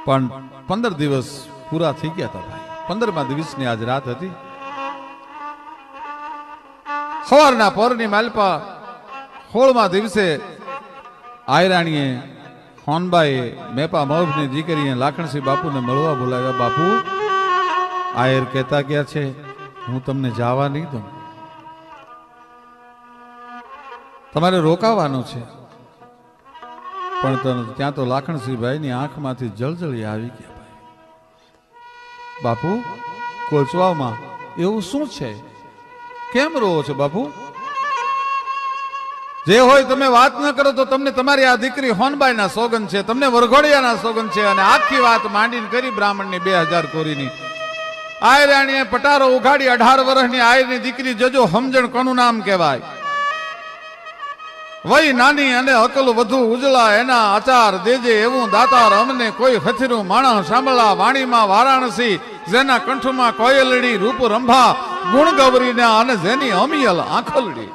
પણ 15 દિવસ પૂરા થઈ ગયા હતા ભાઈ. 15મા દિવસની આજ રાત હતી. સવારના પોરની માલપા 16મા દિવસે આયરાણીએ હોનબાઈએ મેપા મહબની દીકરીએ લાખણસિંહ બાપુને મળવા બોલાવ્યા. બાપુ, આયર કહેતા ગયા છે હું તમને જવા નહીં દઉં, તમારે રોકાવાનું છે. પણ ત્યાં તો લાખણસિંહભાઈની આંખમાંથી જળજળી આવી ગયા. ભાઈ બાપુ, કોચવામાં એવું શું છે? કેમ રોવો છો બાપુ? જે હોય તમે વાત ન કરો તો તમને તમારી આ દીકરી હોનબાઈના સોગન છે, તમને વરઘોડિયાના સોગન છે. અને આખી વાત માંડીને કરી બ્રાહ્મણની 2000 કોરીની. આયરાણીએ પટારો ઉઘાડી 18 વર્ષની આયરની દીકરી જજો સમજણ કોનું નામ કહેવાય. વય નાની અને અકલ વધુ ઉજળા એના આચાર દેજે એવું દાતાર અમને કોઈ હથિરું માણસ સાંભળા વાણીમાં વારાણસી જેના કંઠમાં કોયલડી રૂપ રંભા ગુણ ગૌરીના અને જેની અમિયલ આંખલડી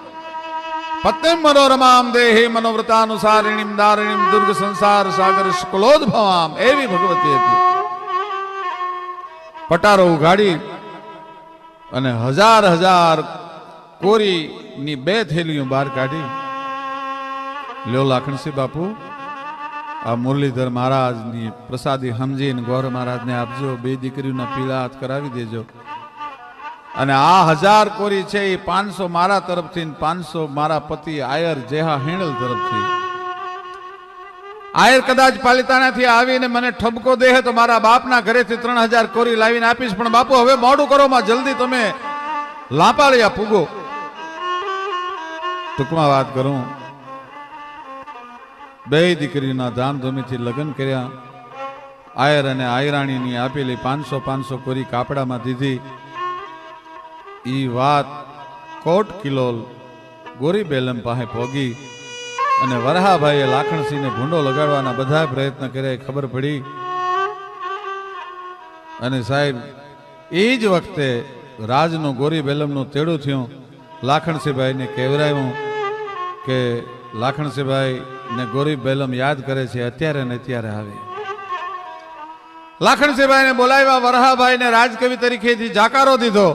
પત્નેમ મનોરમામ દેહી મનોવ્રતાનુસારિણીમ દારિણીમ દુર્ગ સંસાર સાગર શુક્લોદ્ભવામ એવી ભગવતી હતી. પટારો ઉઘાડી અને હજાર કોરીની 2 થેલીઓ બહાર કાઢી. લ્યો લાખણસિંહ બાપુ, આ મુરલીધર મહારાજની પ્રસાદી સમજીને ગોર મહારાજને આપજો, 2 દીકરીઓના પીળા હાથ કરાવી દેજો. અને આ 1000 કોરી છે એ 500 મારા તરફથી 500 મારા પતિ આયર જેહા હેણલ તરફથી. આયર કદાચ પાલિતાણાથી આવીને મને ઠપકો દે તો મારા બાપના ઘરેથી 3000 કોરી લાવીને આપીશ. પણ બાપુ હવે મોડું કરો માં, જલ્દી તમે લાંપાળિયા પૂગો. ટૂંકમાં વાત કરું, 2 દીકરીના ધામધૂમીથી લગ્ન કર્યા. આયર અને આયરાણીની આપેલી 500 કોરી કાપડામાં દીધી. ઈ વાત કોટ કિલોલ ગોરી બેલમ પાસે પોગી અને વરહાભાઈએ લાખણસિંહને ભૂંડો લગાડવાના બધા પ્રયત્ન કર્યા. ખબર પડી અને સાહેબ એ જ વખતે રાજનું ગોરી બેલમનું તેડું થયું. લાખણસિંહભાઈને કહેવરાયું કે લાખણસિંહભાઈ ને ગોરી બેલમ યાદ કરે છે, અત્યારે ને અત્યારે આવે. લાખણસિંહભાઈને બોલાવ્યા. વરહાભાઈને રાજકવિ તરીકેથી જાકારો દીધો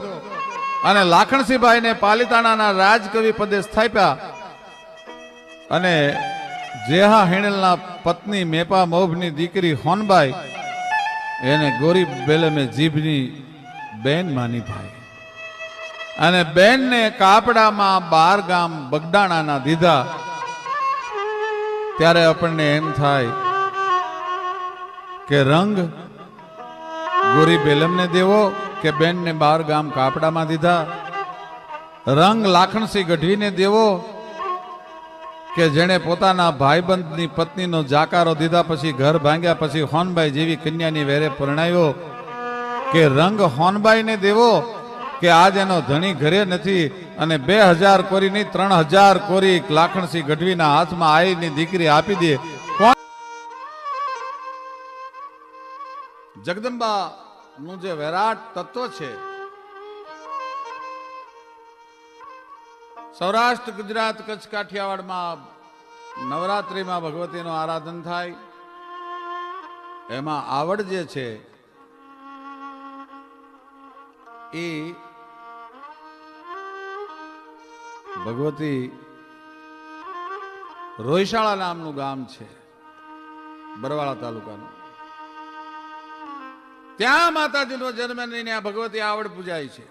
અને લાખણસિંહભાઈને પાલિતાણાના રાજકવિ પદે સ્થાપ્યા. અને જેહા હેણલના પત્ની મેપા મહબની દીકરી હોનબાઈ એને ગોરી બેલમે જીભની બેન માની ભાઈ. અને બેનને કાપડામાં 12 ગામ બગડાણાના દીધા. ત્યારે આપણને એમ થાય કે રંગ ગોરી બેલમને દેવો કે બેનને 12 ગામ કાપડામાં દીધા? રંગ લાખણસિંહ ગઢવીને દેવો કે જેણે પોતાના ભાઈબંધની પત્નીનો જાકારો દીધા પછી ઘર ભાંગ્યા પછી હોનબાઈ જેવી કન્યાની વેરે પરણાવ્યો? કે રંગ હોનબાઈને દેવો કે આજ એનો ધણી ઘરે નથી અને 2000 કોરી નહીં 3000 કોરી લાખણસિંહ ગઢવીના હાથમાં આઈની દીકરી આપી દે? જગદંબા નું જે વિરાટ તત્વ છે, સૌરાષ્ટ્ર ગુજરાત કચ્છ કાઠિયાવાડમાં નવરાત્રિમાં ભગવતીનું આરાધન થાય. એમાં આવડ જે છે એ ભગવતી રોયશાળા નામનું ગામ છે, બરવાળા તાલુકાનું. ત્યાં માતાજીનો જન્મ લઈને આ ભગવતી આવડ પૂજાય છે.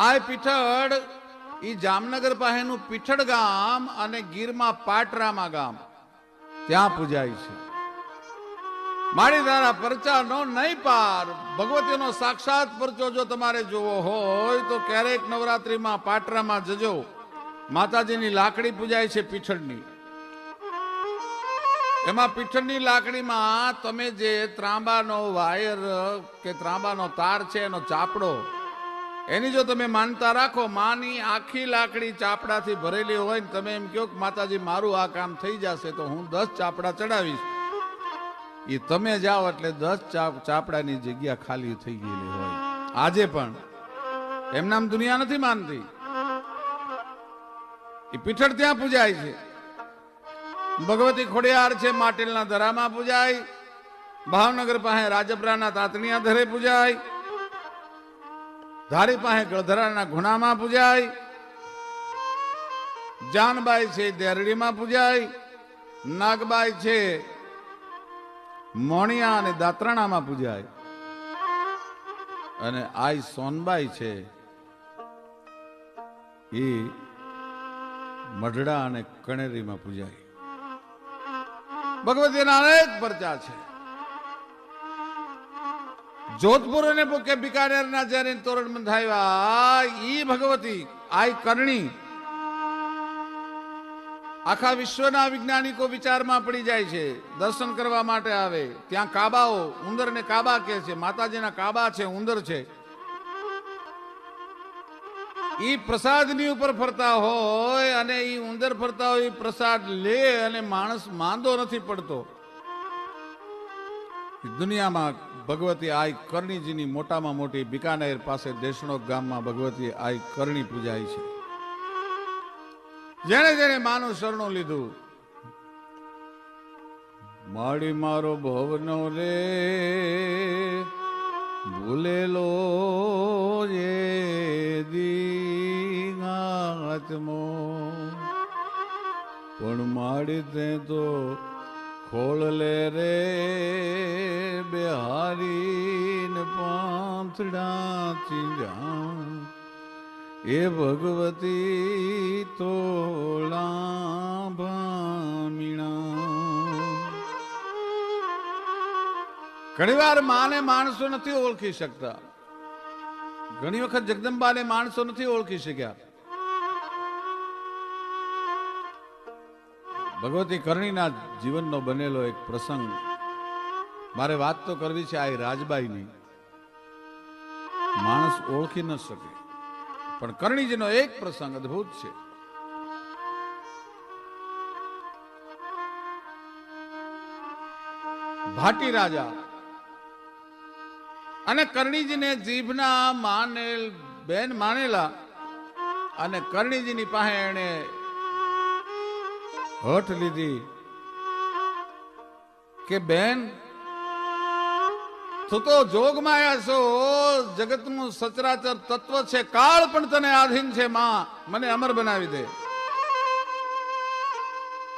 આ પીઠળ ઈ જામનગર પાસેનું પીઠળ ગામ અને ગીરમાં પાટરામા ગામ ત્યાં પૂજાય છે. મારી તારા પરચા નો નહીં પાર. ભગવતીનો સાક્ષાત પરચો જો તમારે જોવો હોય તો ક્યારેક નવરાત્રીમાં પાટરામાં જજો. માતાજીની લાકડી પૂજાય છે પીઠળની. એમાં પીઠળની લાકડીમાં તમે જે ત્રાંબાનો વાયર કે ત્રાંબાનો તાર છે એનો ચાપડો, એની જો તમે માનતા રાખો, માની આખી લાકડી ચાપડાથી ભરેલી હોય ને તમે એમ કહો કે માતાજી મારું આ કામ થઈ જશે તો હું 10 ચાપડા ચડાવીશ, એ તમે જાઓ એટલે 10 ચાપડાની જગ્યા ખાલી થઈ ગયેલી હોય. આજે પણ એમ નામ દુનિયા નથી માનતી. એ પીઠળ ત્યાં પૂજાય છે. ભગવતી ખોડિયાર છે માટેલના ધરામાં પૂજાય, ભાવનગર પાસે રાજપરાના તાતણિયા ધરે પૂજાય, ધારી પાસે ગળધરાના ઘુણામાં પૂજાય, જાનબાઈ છે દેરડીમાં પૂજાય, નાગબાઈ છે મોણિયા અને દાત્રાણામાં પૂજાય, અને આઈ સોનબાઈ છે એ મઢડા અને કણેરીમાં પૂજાય. ભગવતીના અનેક પરચા છે. જોધપુર અને કે બિકાનેરના જયારે તોરણ બંધાવ્યા ઈ ભગવતી આઈ કરણી આખા વિશ્વના વૈજ્ઞાનિકો વિચારમાં પડી જાય છે, દર્શન કરવા માટે આવે. ત્યાં કાબાઓ, ઉંદર ને કાબા કે છે, માતાજીના કાબા છે, ઉંદર છે. ઈ પ્રસાદની ઉપર ફરતા હોય અને ઈ ઉંદર ફરતા હોય, પ્રસાદ લે અને માણસ માંદો નથી પડતો. દુનિયામાં ભગવતી આઈ કરણીજીની મોટામાં મોટી બિકાનેર પાસે દેશણો ગામમાં ભગવતી આઈ કરણી પૂજાય છે. જેને જેને માનું શરણું લીધું, માડી મારો ભવનો રે ભૂલેલો જે દીનાત્મો, પણ માડી તે તો ખોળ લે રે બેહારીને પાંથડા ચીંજા, એ ભગવતી તોળા ભામીણા. ઘણી વાર માને માણસો નથી ઓળખી શકતા, ઘણી વખત જગદંબાને માણસો નથી ઓળખી શક્યા. ભગવતી કરણીના જીવનનો બનેલો એક પ્રસંગ મારે વાત તો કરવી છે. આ રાજબાઈની માણસ ઓળખી ન શકે, પણ કરણીજીનો એક પ્રસંગ અદ્ભુત છે. ભાટી રાજા અને કરણીજીને જીભના માનેલ બેન માનેલા, અને કરણીજીની પાસે એને હઠ લીધી કે બેન તું તો જોગમાયા છો, જગતનું સચરાચર તત્વ છે, કાળ પણ તને આધીન છે, માં મને અમર બનાવી દે.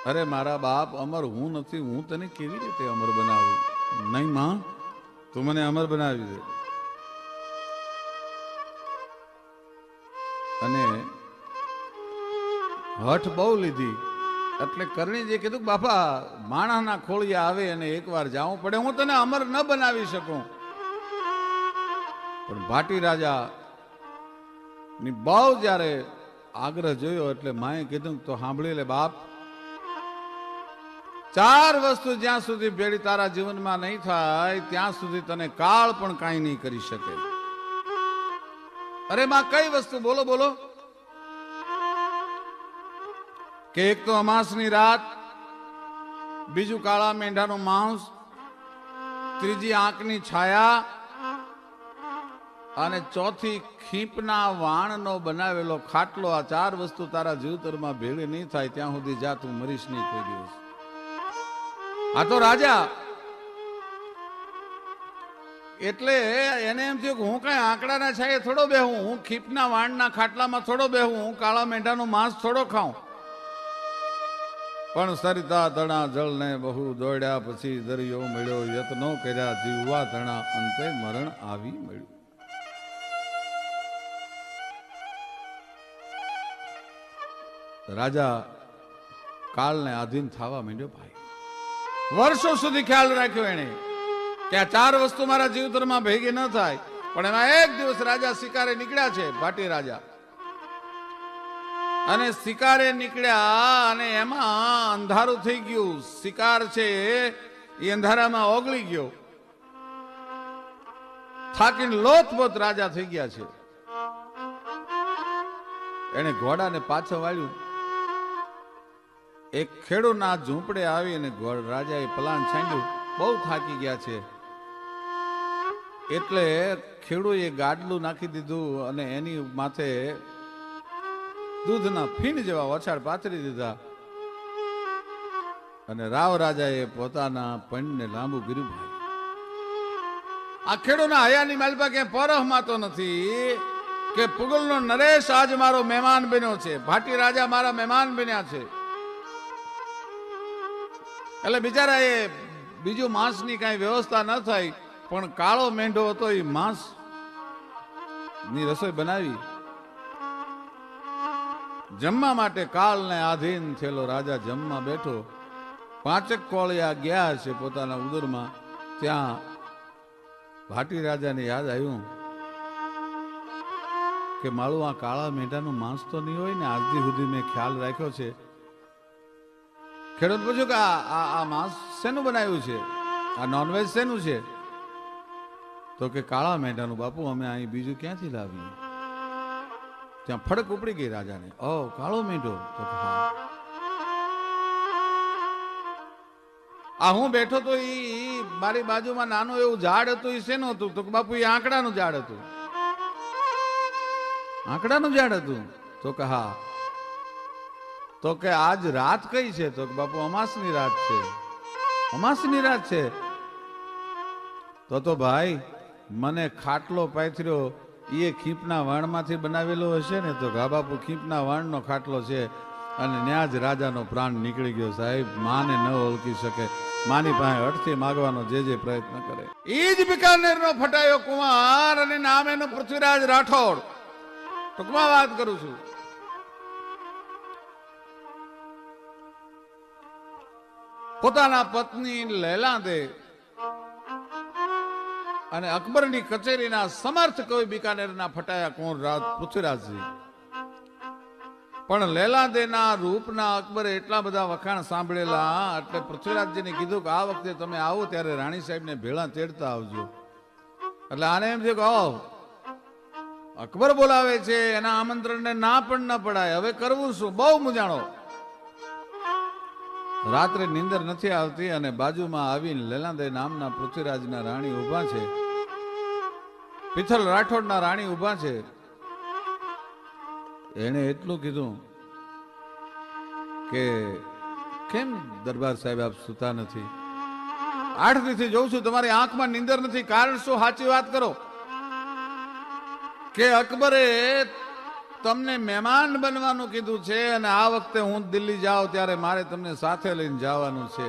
અરે મારા બાપ, અમર હું નથી, હું તને કેવી રીતે અમર બનાવું? નહીં માં, તું મને અમર બનાવી દે. અને હઠ બહુ લીધી એટલે કરણીજીએ કીધું બાપા, માણસના ખોળિયા આવે અને એકવાર જાવું પડે, હું તને અમર ન બનાવી શકું. પણ ભાટી રાજા ની બહુ જયારે આગ્રહ જોયો એટલે માએ કીધું તો સાંભળી લે બાપ, 4 વસ્તુ જ્યાં સુધી ભેળી તારા જીવનમાં નહીં થાય ત્યાં સુધી તને કાળ પણ કાંઈ નહીં કરી શકે. અરે માં, કઈ વસ્તુ? બોલો બોલો. કે એક તો અમાસની રાત, બીજું કાળા મેંઢાનું માંસ, ત્રીજી આંખની છાયા, અને ચોથી ખીપના વાણનો બનાવેલો ખાટલો. આ 4 વસ્તુ તારા જીવતરમાં ભેળી નહીં થાય ત્યાં સુધી જા, તું મરીશ નહીં કોઈ દિવસ. આ તો રાજા એટલે એને એમ થયું કે હું કઈ આંકડાના છાયે થોડો બેહું, હું ખીપના વાણના ખાટલામાં થોડો બેહું, હું કાળા મેંઢાનું માંસ થોડો ખાઉં. પણ સરિતા તણા જળને બહુ દોડ્યા પછી દરિયો મળ્યો, યત્નો કર્યા જીવવા તણા અંતે મરણ આવી મળ્યું. રાજા કાળને આધીન થવા માંડ્યો. ભાઈ, વર્ષો સુધી ખ્યાલ રાખ્યો એને કે આ 4 વસ્તુ મારા જીવતરમાં ભેગી ન થાય. પણ એમાં એક દિવસ રાજા શિકારે નીકળ્યા છે, ભાટી રાજા, અને શિકારે નીકળ્યા અને એમાં અંધારું થઈ ગયું. શિકાર છે એ અંધારામાં ઓગળી ગયો. થાકીને લોથપોથ રાજા થઈ ગયા છે. એને ઘોડાને પાછો વાળ્યું. એક ખેડૂના ઝૂંપડે આવી અને રાજાએ પલાણ છાંડ્યું. બહુ થાકી ગયા છે એટલે ખેડૂએ ગાડલું નાખી દીધું અને એની માથે દૂધના ફીણ જેવા ઓછાડ પાથરી દીધા. અને રાવ રાજાએ પોતાના પણને લાંબુ કર્યું. ભાઈ આ ખેડૂના હયાની માલપા ક્યાંય પરહમાં તો નથી કે પુગલનો નરેશ આજ મારો મહેમાન બન્યો છે, ભાટી રાજા મારા મહેમાન બન્યા છે. એટલે બિચારા એ બીજું માંસની કઈ વ્યવસ્થા ન થઈ, પણ કાળો મેંઢો હતો એ માંસ ની રસોઈ બનાવી. જમવા માટે કાળને આધીન થયેલો રાજા જમવા બેઠો. 5 કોળિયા ગયા છે પોતાના ઉદરમાં. ત્યાં ભાટી રાજાને યાદ આવ્યું કે મારું આ કાળા મેંઢાનું માંસ તો નહીં હોય ને, આજથી સુધી મેં ખ્યાલ રાખ્યો છે. ખેડૂત પૂછ્યું કે આ માંસ શેનું બનાવ્યું છે, આ નોનવેજ શેનું છે? તો કે કાળા મેંઢાનું બાપુ, અમે અહીં બીજું ક્યાંથી લાવીએ? ત્યાં ફડક ઉપડી ગઈ રાજાને. ઓ કાળો મેંઢો? તો હા. આ હું બેઠો તો ઈ મારી બાજુમાં નાનું એવું ઝાડ હતું, એ શેનું હતું? તો બાપુ એ આંકડાનું ઝાડ હતું. આંકડાનું ઝાડ હતું? તો કે હા. તો કે આજ રાત કઈ છે? તો કે બાપુ અમાસની રાત છે. અમાસની રાત છે? તો ભાઈ મને ખાટલો પાથર્યો એ ખીપના વાણમાંથી બનાવેલો હશે ને? તો હા બાપુ ખીપના વાણનો ખાટલો છે. અને ન્યા જ રાજાનો પ્રાણ નીકળી ગયો. સાહેબ માને ન ઓળખી શકે, માની પાસે અટથી માગવાનો જે પ્રયત્ન કરે. એ જ બિકાનેરનો ફટાયો કુંવર અને નામ એનો પૃથ્વીરાજ રાઠોડ. ટૂંકમાં વાત કરું છું. પોતાના પત્ની લૈલા દે અને અકબરની કચેરીના સમર્થ કોઈ બિકાનેરના ફટાયા કોણ? પૃથ્વીરાજજી. પણ લૈલા દેના રૂપના અકબરે એટલા બધા વખાણ સાંભળેલા એટલે પૃથ્વીરાજજીને કીધું કે આ વખતે તમે આવો ત્યારે રાણી સાહેબને ભેળા તેડતા આવજો. એટલે આને એમ છે કે અકબર બોલાવે છે, એના આમંત્રણને ના પણ ન પડાય, હવે કરવું શું? બહુ મૂંઝાણો. રાત્રે નીંદર નથી આવતી અને બાજુમાં આવીને લૈલાદે નામના પૃથ્વીરાજના રાણી ઉભા છે, પિથલ રાઠોડના રાણી ઉભા છે. એને એટલું કીધું કે કેમ દરબાર સાહેબ આપ સુતા નથી? 8 દિવસથી જોઉં છું તમારી આંખમાં નીંદર નથી, કારણ શું? સાચી વાત કરો. કે અકબરે તમને મહેમાન બનવાનું કીધું છે અને આ વખતે હું દિલ્હી જાઉં ત્યારે મારે તમને સાથે લઈને જવાનું છે.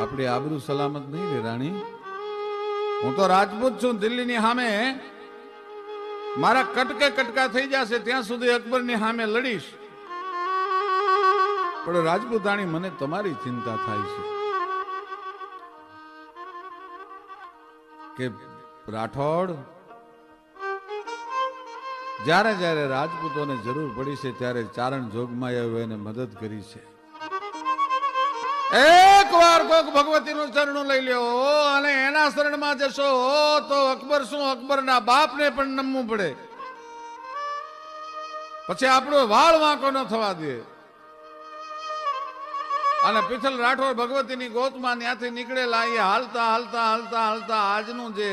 આપણી આબરૂ સલામત નહીં રે રાણી. હું તો રાજપૂત છું, દિલ્હીની સામે મારા કટકે કટકા થઈ જશે ત્યાં સુધી અકબરની સામે લડીશ. પણ રાજપૂતાણી મને તમારી ચિંતા થાય છે કે રાઠોડ જ્યારે જ્યારે રાજપૂતોને જરૂર પડી છે ત્યારે ચારણ જોગમાયાએ એને મદદ કરી છે. એક વાર કોક ભગવતીનું શરણું લઈ લ્યો અને એના શરણમાં જશો તો અકબર શું અકબરના બાપને પણ નમવું પડે. પછી આપણો વાળ વાંકો ન થવા દે. અને પિથલ રાઠોડ ભગવતીની ગોતમાં ત્યાંથી નીકળેલા એ હાલતા હાલતા હાલતા હાલતા આજનું જે